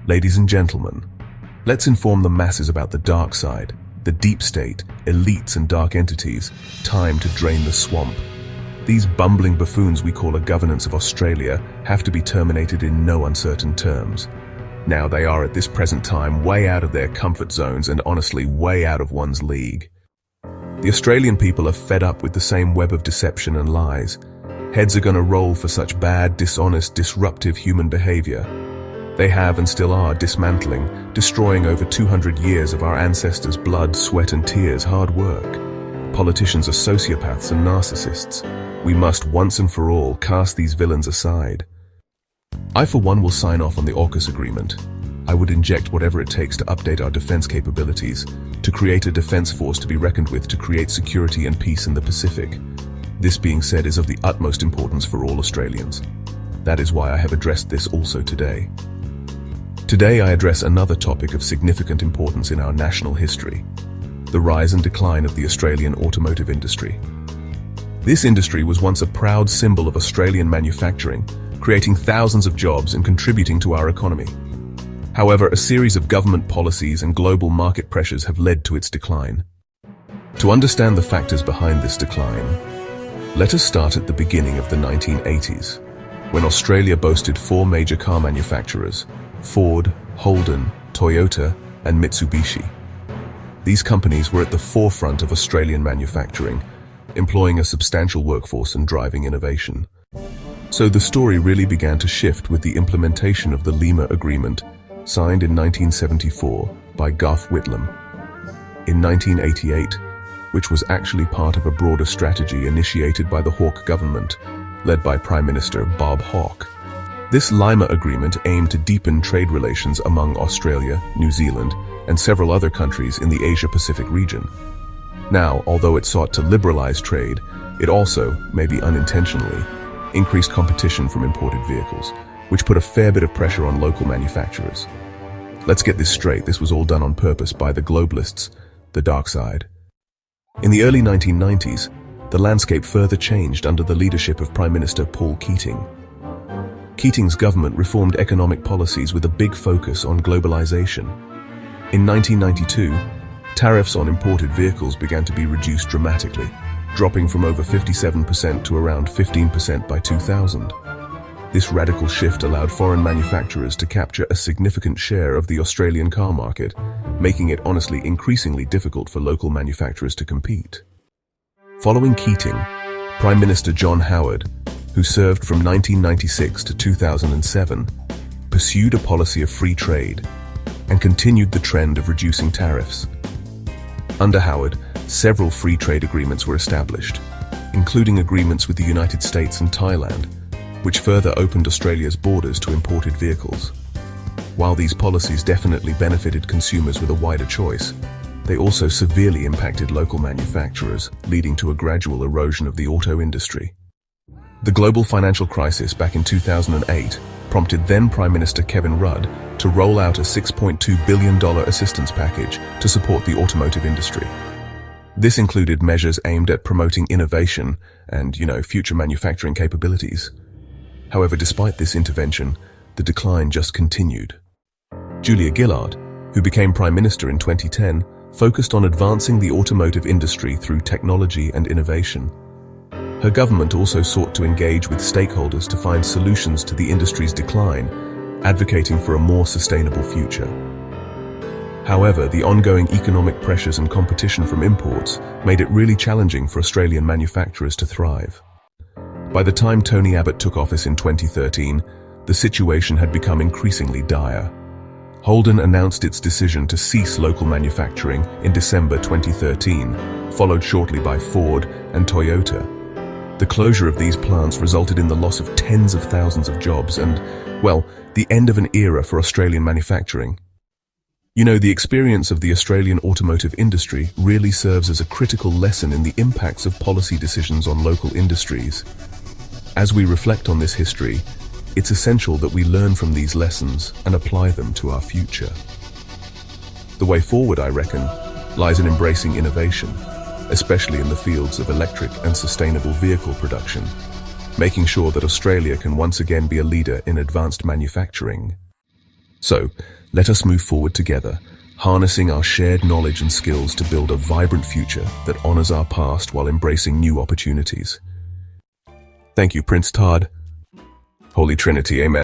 Ladies and gentlemen, let's inform the masses about the dark side, the deep state, elites and dark entities. Time to drain the swamp. These bumbling buffoons we call a governance of Australia have to be terminated in no uncertain terms. Now they are at this present time way out of their comfort zones and honestly way out of one's league. The Australian people are fed up with the same web of deception and lies. Heads are going to roll for such bad, dishonest, disruptive human behaviour. They have and still are dismantling, destroying over 200 years of our ancestors' blood, sweat and tears, hard work. Politicians are sociopaths and narcissists. We must once and for all cast these villains aside. I for one will sign off on the AUKUS agreement. I would inject whatever it takes to update our defense capabilities, to create a defense force to be reckoned with to create security and peace in the Pacific. This being said is of the utmost importance for all Australians. That is why I have addressed this also today. Today I address another topic of significant importance in our national history: the rise and decline of the Australian automotive industry. This industry was once a proud symbol of Australian manufacturing, creating thousands of jobs and contributing to our economy. However, a series of government policies and global market pressures have led to its decline. To understand the factors behind this decline, let us start at the beginning of the 1980s, when Australia boasted 4 major car manufacturers: Ford, Holden, Toyota, and Mitsubishi. These companies were at the forefront of Australian manufacturing, employing a substantial workforce and driving innovation. So the story really began to shift with the implementation of the Lima Agreement, signed in 1974 by Gough Whitlam. In 1988, which was actually part of a broader strategy initiated by the Hawke government, led by Prime Minister Bob Hawke. This Lima Agreement aimed to deepen trade relations among Australia, New Zealand, and several other countries in the Asia-Pacific region. Now, although it sought to liberalize trade, it also, maybe unintentionally, increased competition from imported vehicles, which put a fair bit of pressure on local manufacturers. Let's get this straight, this was all done on purpose by the globalists, the dark side. In the early 1990s, the landscape further changed under the leadership of Prime Minister Paul Keating. Keating's government reformed economic policies with a big focus on globalization. In 1992, tariffs on imported vehicles began to be reduced dramatically, dropping from over 57% to around 15% by 2000. This radical shift allowed foreign manufacturers to capture a significant share of the Australian car market, making it honestly increasingly difficult for local manufacturers to compete. Following Keating, Prime Minister John Howard, who served from 1996 to 2007, pursued a policy of free trade and continued the trend of reducing tariffs. Under Howard, several free trade agreements were established, including agreements with the United States and Thailand, which further opened Australia's borders to imported vehicles. While these policies definitely benefited consumers with a wider choice, they also severely impacted local manufacturers, leading to a gradual erosion of the auto industry. The global financial crisis back in 2008 prompted then Prime Minister Kevin Rudd to roll out a $6.2 billion assistance package to support the automotive industry. This included measures aimed at promoting innovation and, future manufacturing capabilities. However, despite this intervention, the decline just continued. Julia Gillard, who became Prime Minister in 2010, focused on advancing the automotive industry through technology and innovation. Her government also sought to engage with stakeholders to find solutions to the industry's decline, advocating for a more sustainable future. However, the ongoing economic pressures and competition from imports made it really challenging for Australian manufacturers to thrive. By the time Tony Abbott took office in 2013, the situation had become increasingly dire. Holden announced its decision to cease local manufacturing in December 2013, followed shortly by Ford and Toyota. The closure of these plants resulted in the loss of tens of thousands of jobs and, the end of an era for Australian manufacturing. The experience of the Australian automotive industry really serves as a critical lesson in the impacts of policy decisions on local industries. As we reflect on this history, it's essential that we learn from these lessons and apply them to our future. The way forward, I reckon, lies in embracing innovation, especially in the fields of electric and sustainable vehicle production, making sure that Australia can once again be a leader in advanced manufacturing. So, let us move forward together, harnessing our shared knowledge and skills to build a vibrant future that honors our past while embracing new opportunities. Thank you, Prince Todd. Holy Trinity, amen.